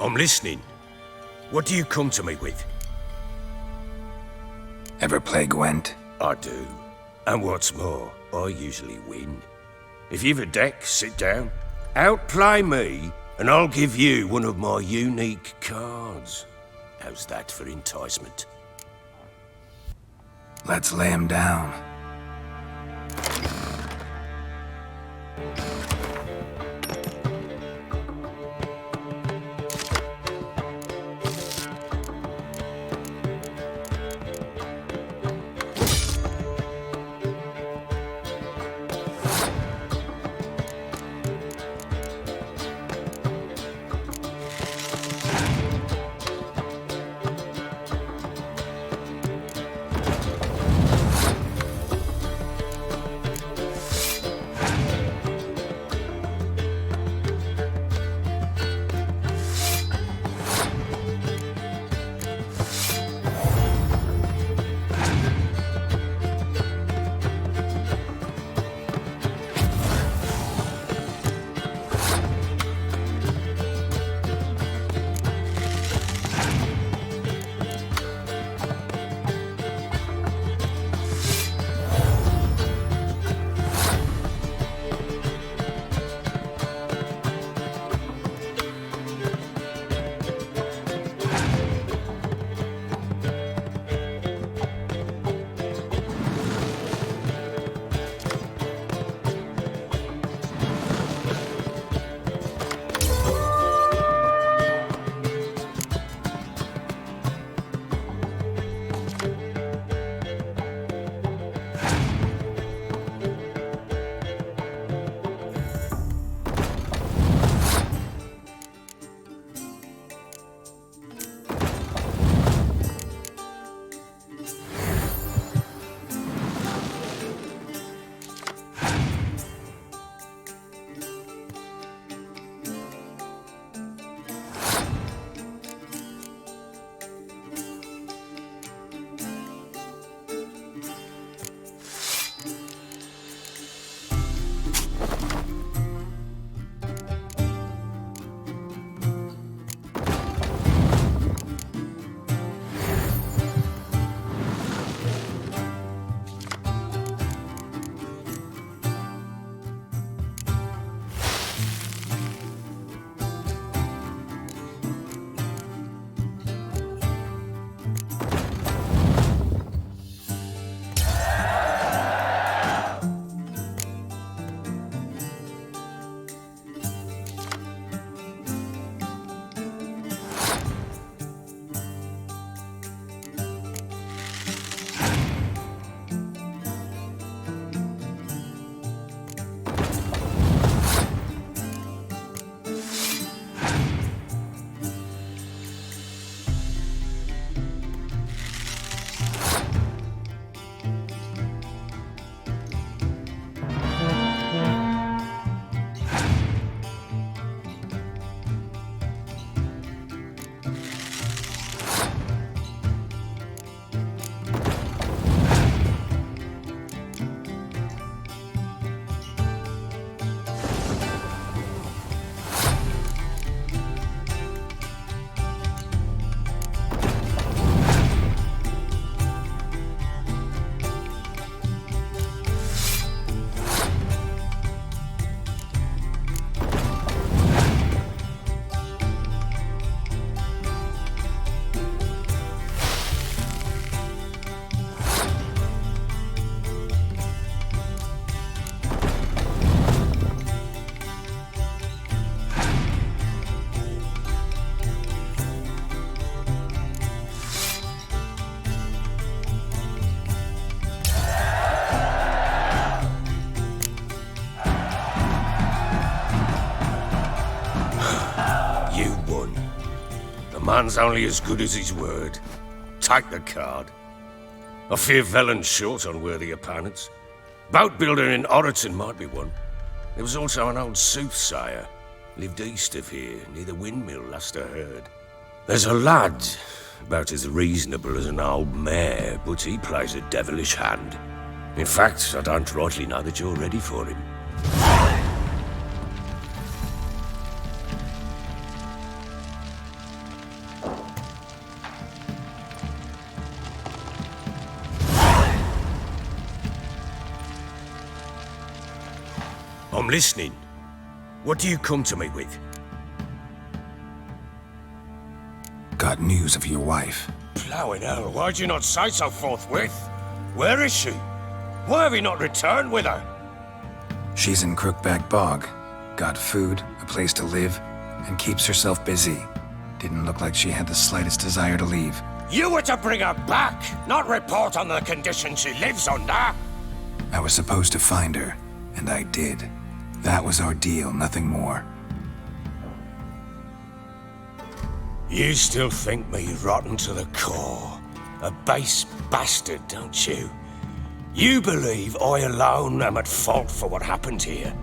I'm listening. What do you come to me with? Ever play Gwent? I do. And what's more, I usually win. If you've a deck, sit down. Outplay me, and I'll give you one of my unique cards. How's that for enticement? Let's lay him down. Man's only as good as his word. Take the card. I fear Velen's short on worthy opponents. Boat builder in Oroton might be one. There was also an old soothsayer. Lived east of here, near the windmill, last I heard. There's a lad, about as reasonable as an old mare, but he plays a devilish hand. In fact, I don't rightly know that you're ready for him. I'm listening. What do you come to me with? Got news of your wife. Plowing hell, why'd you not say so forthwith? Where is she? Why have you not returned with her? She's in Crookback Bog. Got food, a place to live, and keeps herself busy. Didn't look like she had the slightest desire to leave. You were to bring her back, not report on the condition she lives under. I was supposed to find her, and I did. That was our deal, nothing more. You still think me rotten to the core. A base bastard, don't you? You believe I alone am at fault for what happened here.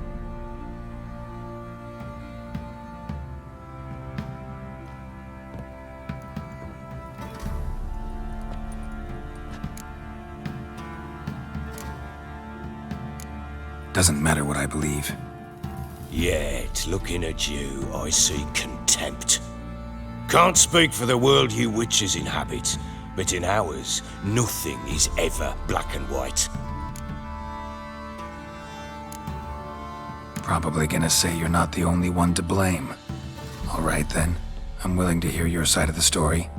Doesn't matter what I believe. Yet, looking at you, I see contempt. Can't speak for the world you witches inhabit, but in ours, nothing is ever black and white. Probably gonna say you're not the only one to blame. All right then, I'm willing to hear your side of the story.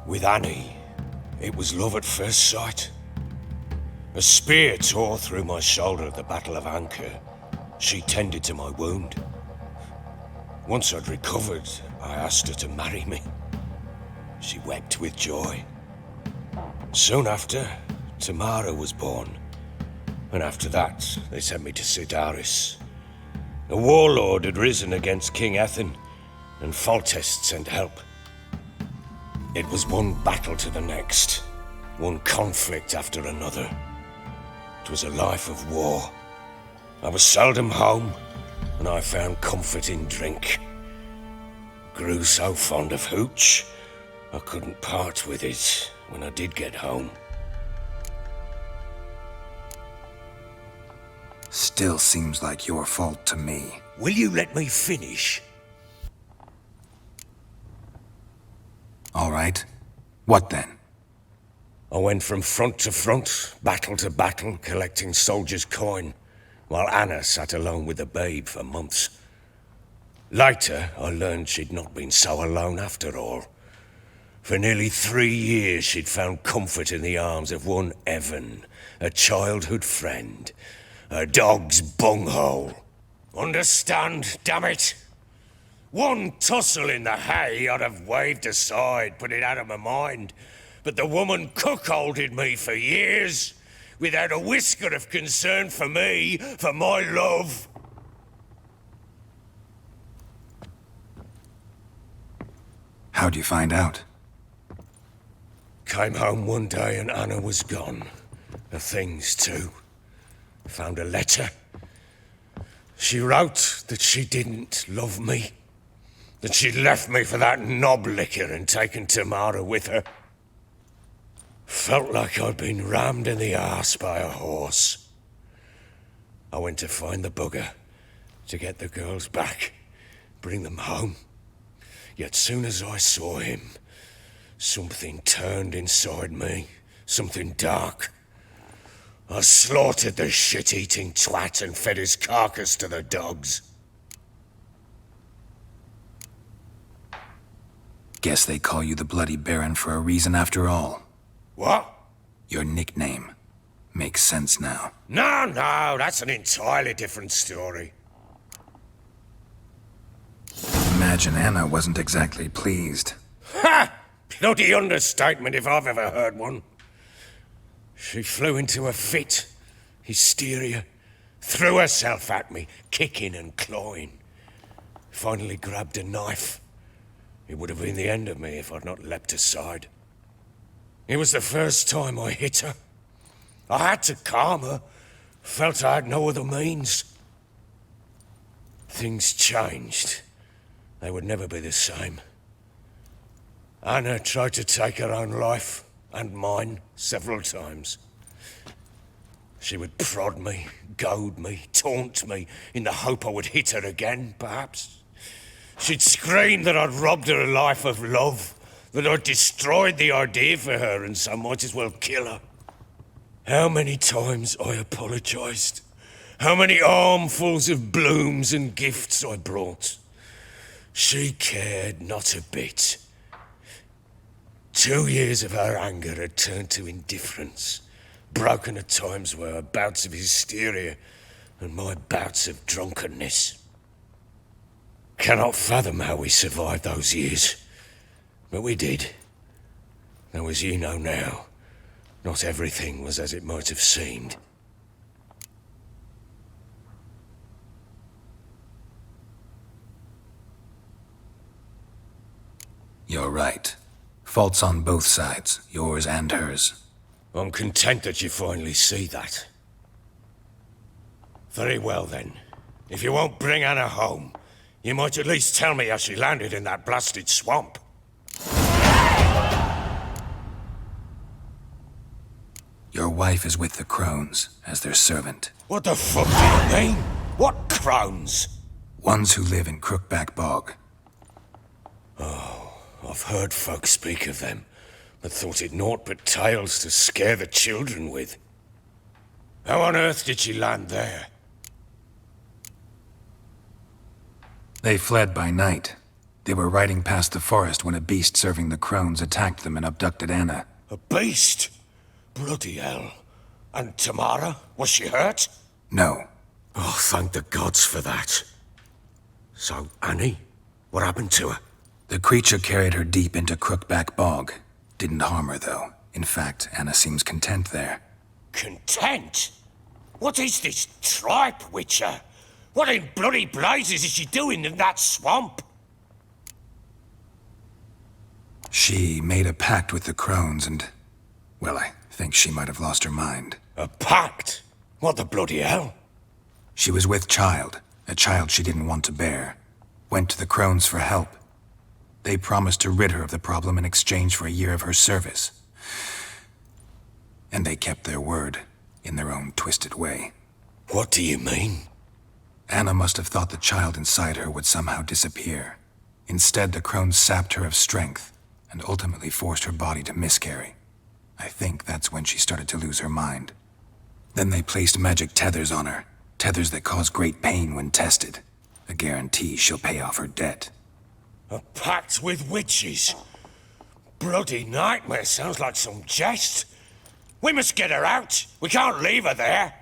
With Annie, it was love at first sight. A spear tore through my shoulder at the Battle of Anchor. She tended to my wound. Once I'd recovered, I asked her to marry me. She wept with joy. Soon after, Tamara was born. And after that, they sent me to Sidaris. A warlord had risen against King Ethan, and Foltest sent help. It was one battle to the next, one conflict after another. It was a life of war. I was seldom home, and I found comfort in drink. Grew so fond of hooch, I couldn't part with it when I did get home. Still seems like your fault to me. Will you let me finish? All right. What then? I went from front to front, battle to battle, collecting soldiers' coin, while Anna sat alone with the babe for months. Later, I learned she'd not been so alone after all. For nearly 3 years, she'd found comfort in the arms of one Evan, a childhood friend, a dog's bunghole. Understand, damn it? One tussle in the hay I'd have waved aside, put it out of my mind. But the woman cuckolded me for years, without a whisker of concern for me, for my love. How'd you find out? Came home one day and Anna was gone. Her things too. Found a letter. She wrote that she didn't love me. That she'd left me for that knob licker and taken Tamara with her. Felt like I'd been rammed in the arse by a horse. I went to find the bugger, to get the girls back, bring them home. Yet soon as I saw him, something turned inside me, something dark. I slaughtered the shit-eating twat and fed his carcass to the dogs. Guess they call you the Bloody Baron for a reason after all. What? Your nickname. Makes sense now. No, that's an entirely different story. Imagine Anna wasn't exactly pleased. Ha! Bloody understatement if I've ever heard one. She flew into a fit, hysteria, threw herself at me, kicking and clawing. Finally grabbed a knife. It would have been the end of me if I'd not leapt aside. It was the first time I hit her. I had to calm her. Felt I had no other means. Things changed. They would never be the same. Anna tried to take her own life, and mine, several times. She would prod me, goad me, taunt me, in the hope I would hit her again, perhaps. She'd scream that I'd robbed her a life of love, that I'd destroyed the idea for her and so might as well kill her. How many times I apologised. How many armfuls of blooms and gifts I brought. She cared not a bit. 2 years of her anger had turned to indifference, broken at times by her bouts of hysteria and my bouts of drunkenness. Cannot fathom how we survived those years, but we did. Though as you know now, not everything was as it might have seemed. You're right. Faults on both sides, yours and hers. I'm content that you finally see that. Very well then. If you won't bring Anna home, you might at least tell me how she landed in that blasted swamp. Your wife is with the crones, as their servant. What the fuck do you mean? What crones? Ones who live in Crookback Bog. I've heard folk speak of them, but thought it naught but tales to scare the children with. How on earth did she land there? They fled by night. They were riding past the forest when a beast serving the crones attacked them and abducted Anna. A beast? Bloody hell. And Tamara? Was she hurt? No. Oh, thank the gods for that. So, Annie? What happened to her? The creature carried her deep into Crookback Bog. Didn't harm her, though. In fact, Anna seems content there. Content? What is this tripe, Witcher? What in bloody blazes is she doing in that swamp? She made a pact with the crones and... well, I think she might have lost her mind. A pact? What the bloody hell? She was with child, a child she didn't want to bear. Went to the crones for help. They promised to rid her of the problem in exchange for a year of her service. And they kept their word, in their own twisted way. What do you mean? Anna must have thought the child inside her would somehow disappear. Instead, the crones sapped her of strength, and ultimately forced her body to miscarry. I think that's when she started to lose her mind. Then they placed magic tethers on her, tethers that cause great pain when tested. A guarantee she'll pay off her debt. A pact with witches? Bloody nightmare, sounds like some jest. We must get her out. We can't leave her there.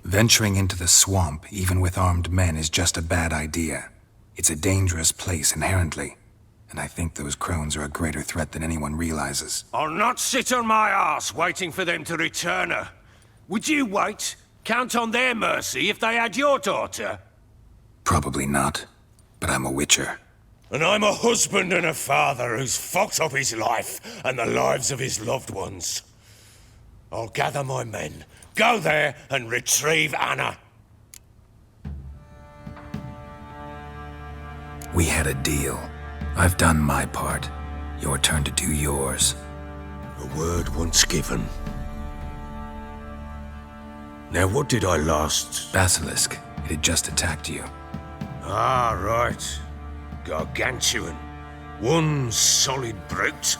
Venturing into the swamp, even with armed men, is just a bad idea. It's a dangerous place inherently, and I think those crones are a greater threat than anyone realizes. I'll not sit on my arse waiting for them to return her. Would you wait? Count on their mercy if they had your daughter? Probably not, but I'm a witcher. And I'm a husband and a father who's fucked up his life and the lives of his loved ones. I'll gather my men, go there and retrieve Anna. We had a deal. I've done my part. Your turn to do yours. A word once given. Now what did I last... Basilisk. It had just attacked you. Ah, right. Gargantuan. One solid brute.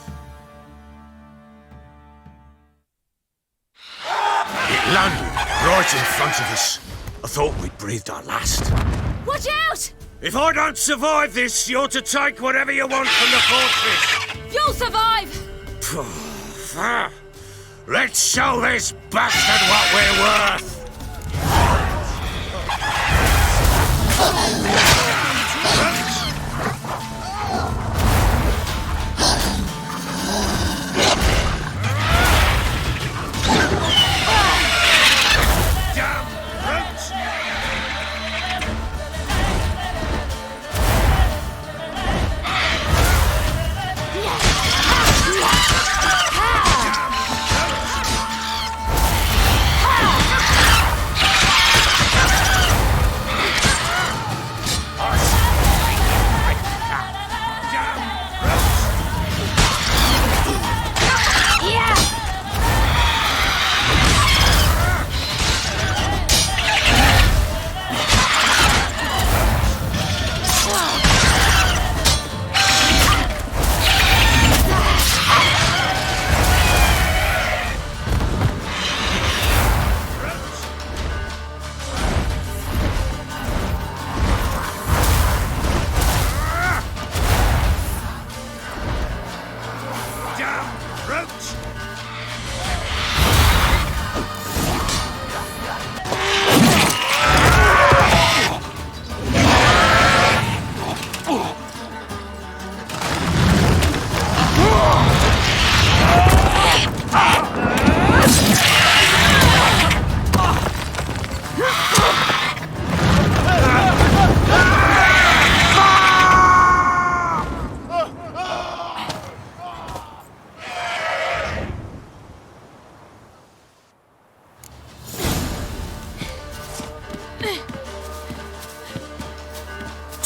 It landed right in front of us. I thought we'd breathed our last. Watch out! If I don't survive this, you're to take whatever you want from the fortress. You'll survive! Let's show this bastard what we're worth.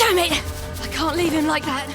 Damn it! I can't leave him like that.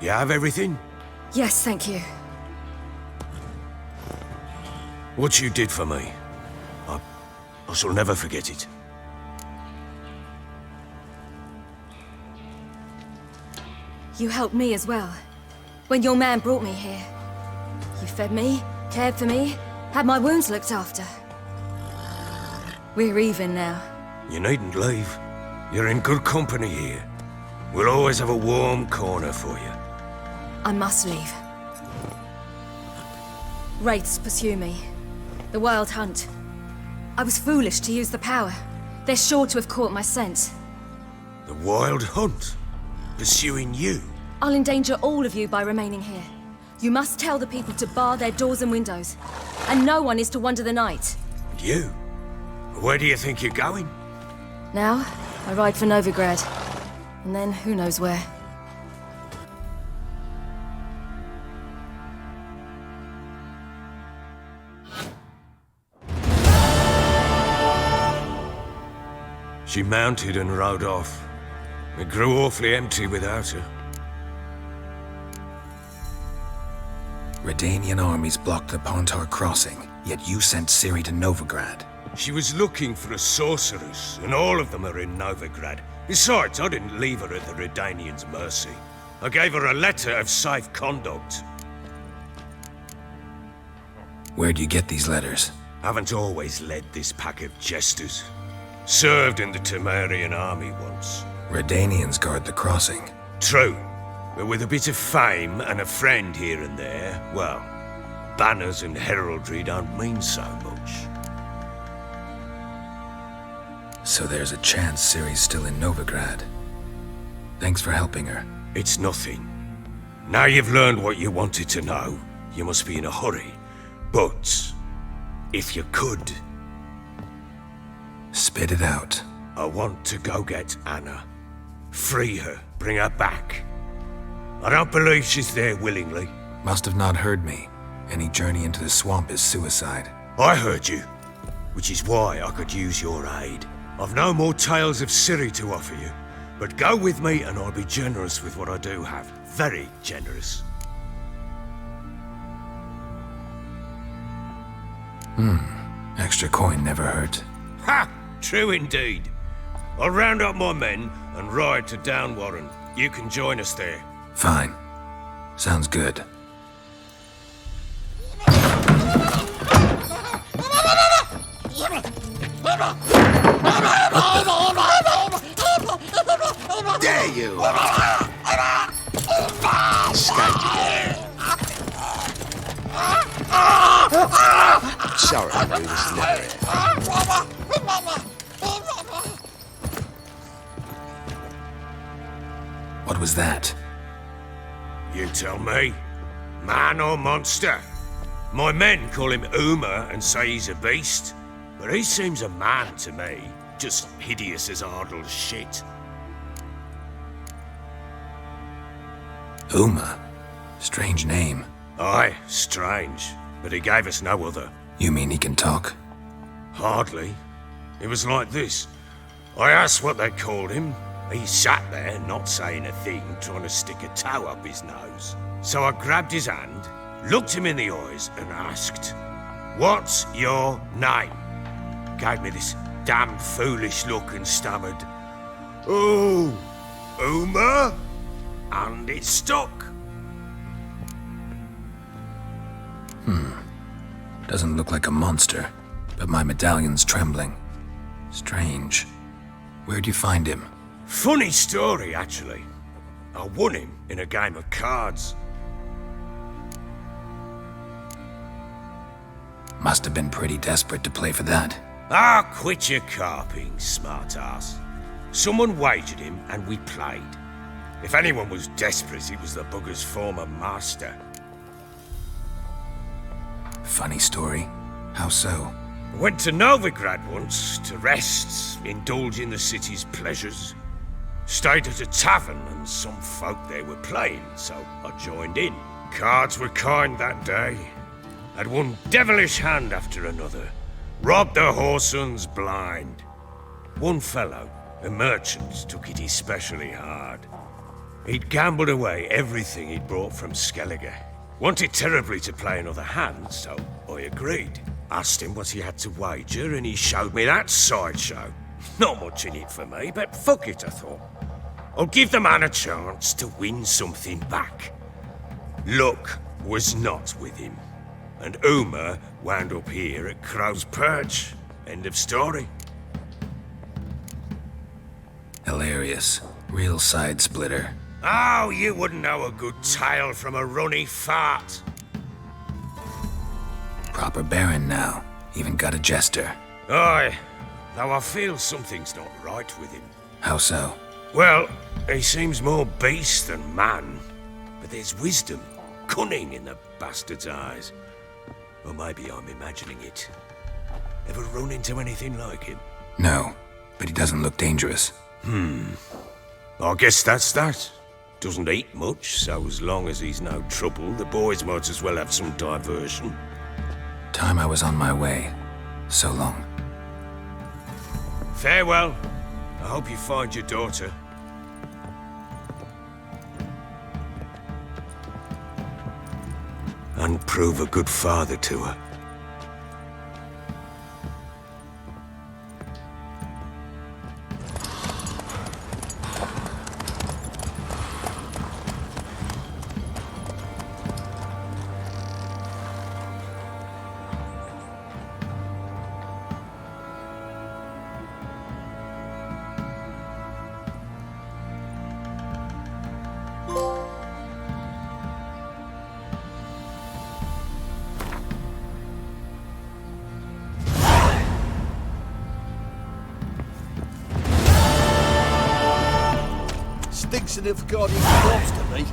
You have everything? Yes, thank you. What you did for me, I shall never forget it. You helped me as well. When your man brought me here. You fed me, cared for me, had my wounds looked after. We're even now. You needn't leave. You're in good company here. We'll always have a warm corner for you. I must leave. Wraiths pursue me. The Wild Hunt. I was foolish to use the power. They're sure to have caught my scent. The Wild Hunt? Pursuing you? I'll endanger all of you by remaining here. You must tell the people to bar their doors and windows. And no one is to wander the night. And you? Where do you think you're going? Now, I ride for Novigrad. And then, who knows where. She mounted and rode off. It grew awfully empty without her. Redanian armies blocked the Pontar crossing, yet you sent Ciri to Novigrad. She was looking for a sorceress, and all of them are in Novigrad. Besides, I didn't leave her at the Redanians' mercy. I gave her a letter of safe conduct. Where'd you get these letters? Haven't always led this pack of jesters. Served in the Temerian army once. Redanians guard the crossing. True, but with a bit of fame and a friend here and there, well, banners and heraldry don't mean so much. So there's a chance Ciri's still in Novigrad. Thanks for helping her. It's nothing. Now you've learned what you wanted to know, you must be in a hurry. But, if you could... Spit it out. I want to go get Anna. Free her, bring her back. I don't believe she's there willingly. Must have not heard me. Any journey into the swamp is suicide. I heard you, which is why I could use your aid. I've no more tales of Ciri to offer you, but go with me and I'll be generous with what I do have. Very generous. Extra coin never hurt. Ha! True indeed. I'll round up my men and ride to Downwarren. You can join us there. Fine. Sounds good. There you are! Escaped again. Sorry, we was never here. What was that? You tell me. Man or monster? My men call him Uma and say he's a beast, but he seems a man to me. Just hideous as Ardle's shit. Uma? Strange name. Aye, strange, but he gave us no other. You mean he can talk? Hardly. It was like this. I asked what they called him. He sat there, not saying a thing, trying to stick a toe up his nose. So I grabbed his hand, looked him in the eyes, and asked, "What's your name?" Gave me this damn foolish look and stammered, "Oh, Uma?" And it stuck. Doesn't look like a monster, but my medallion's trembling. Strange. Where'd you find him? Funny story, actually. I won him in a game of cards. Must have been pretty desperate to play for that. Ah, quit your carping, smartass. Someone wagered him and we played. If anyone was desperate, it was the bugger's former master. Funny story. How so? Went to Novigrad once to rest, indulge in the city's pleasures. Stayed at a tavern and some folk there were playing, so I joined in. Cards were kind that day. Had one devilish hand after another. Robbed the whoresons blind. One fellow, a merchant, took it especially hard. He'd gambled away everything he'd brought from Skellige. Wanted terribly to play another hand, so I agreed. Asked him what he had to wager, and he showed me that sideshow. Not much in it for me, but fuck it, I thought. I'll give the man a chance to win something back. Luck was not with him, and Uma wound up here at Crow's Perch. End of story. Hilarious. Real side splitter. Oh, you wouldn't know a good tale from a runny fart. Proper baron now. Even got a jester. Aye, though I feel something's not right with him. How so? Well, he seems more beast than man, but there's wisdom, cunning in the bastard's eyes. Or maybe I'm imagining it. Ever run into anything like him? No, but he doesn't look dangerous. I guess that's that. Doesn't eat much, so as long as he's no trouble, the boys might as well have some diversion. Time I was on my way. So long. Farewell. I hope you find your daughter. And prove a good father to her. Stinks in it for guarding corpse to me.